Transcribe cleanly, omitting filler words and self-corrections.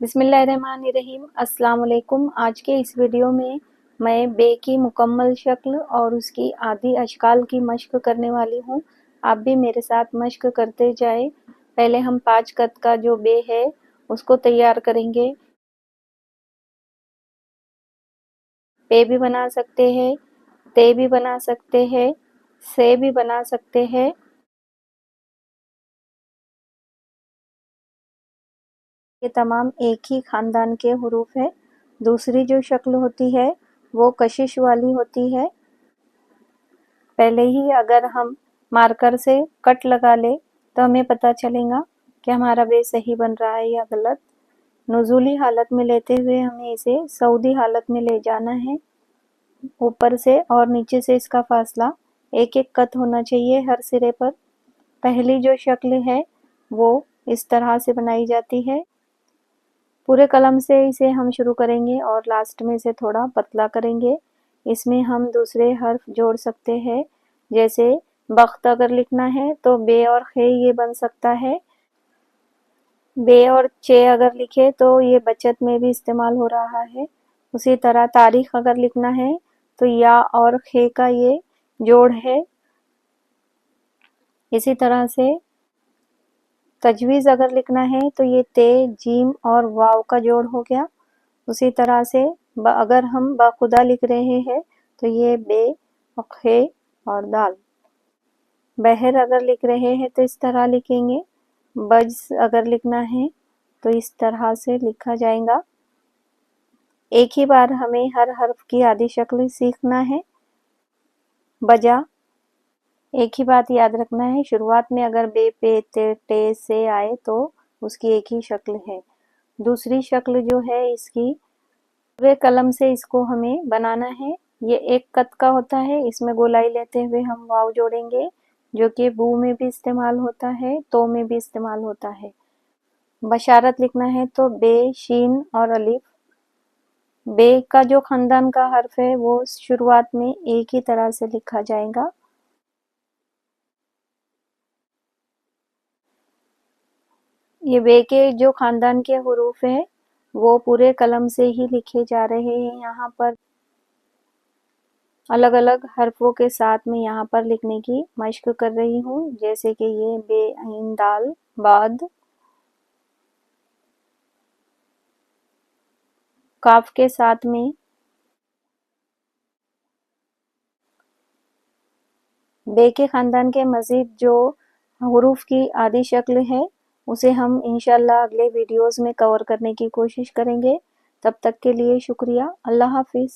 بسم اللہ الرحمن الرحیم۔ السلام علیکم۔ آج کے اس ویڈیو میں بے کی مکمل شکل اور اس کی عادی اشکال کی مشق کرنے والی ہوں۔ آپ بھی میرے ساتھ مشق کرتے جائیں۔ پہلے ہم 5 قط کا جو بے ہے اس کو تیار کریں گے۔ بے بھی بنا سکتے ہیں، تے بھی بنا سکتے ہیں، سے بھی بنا سکتے ہیں۔ یہ تمام ایک ہی خاندان کے حروف ہے۔ دوسری جو شکل ہوتی ہے وہ کشش والی ہوتی ہے۔ پہلے ہی اگر ہم مارکر سے کٹ لگا لے تو ہمیں پتہ چلے گا کہ ہمارا بے صحیح بن رہا ہے یا غلط۔ نزولی حالت میں لیتے ہوئے ہمیں اسے سعودی حالت میں لے جانا ہے۔ اوپر سے اور نیچے سے اس کا فاصلہ ایک قط ہونا چاہیے ہر سرے پر۔ پہلی جو شکل ہے وہ اس طرح سے بنائی جاتی ہے۔ پورے قلم سے اسے ہم شروع کریں گے اور لاسٹ میں اسے تھوڑا پتلا کریں گے۔ اس میں ہم دوسرے حرف جوڑ سکتے ہیں، جیسے بخت اگر لکھنا ہے تو بے اور خے یہ بن سکتا ہے۔ بے اور چے اگر لکھے تو یہ بچت میں بھی استعمال ہو رہا ہے۔ اسی طرح تاریخ اگر لکھنا ہے تو یا اور خے کا یہ جوڑ ہے۔ اسی طرح سے تجویز اگر لکھنا ہے تو یہ تے، جیم اور واو کا جوڑ ہو گیا۔ اسی طرح سے اگر ہم باخدا لکھ رہے ہیں تو یہ بے، خے اور دال۔ بحر اگر لکھ رہے ہیں تو اس طرح لکھیں گے۔ بجز اگر لکھنا ہے تو اس طرح سے لکھا جائے گا۔ ایک ہی بار ہمیں ہر حرف کی عادی شکل سیکھنا ہے۔ بجا، ایک ہی بات یاد رکھنا ہے، شروعات میں اگر بے، پے، تے، ٹے، سے آئے تو اس کی ایک ہی شکل ہے۔ دوسری شکل جو ہے اس کی پورے قلم سے اس کو ہمیں بنانا ہے۔ یہ ایک قط کا ہوتا ہے، اس میں گولائی لیتے ہوئے ہم واو جوڑیں گے، جو کہ بو میں بھی استعمال ہوتا ہے، تو میں بھی استعمال ہوتا ہے۔ بشارت لکھنا ہے تو بے، شین اور الف۔ بے کا جو خاندان کا حرف ہے وہ شروعات میں ایک ہی طرح سے لکھا جائے گا۔ یہ بے کے جو خاندان کے حروف ہیں وہ پورے قلم سے ہی لکھے جا رہے ہیں۔ یہاں پر الگ الگ حرفوں کے ساتھ میں یہاں پر لکھنے کی مشق کر رہی ہوں، جیسے کہ یہ بے، عین، دال، بعد۔ کاف کے ساتھ میں بے کے خاندان کے مزید جو حروف کی عادی شکل ہے اسے ہم انشاءاللہ اگلے ویڈیوز میں کور کرنے کی کوشش کریں گے۔ تب تک کے لیے شکریہ۔ اللہ حافظ۔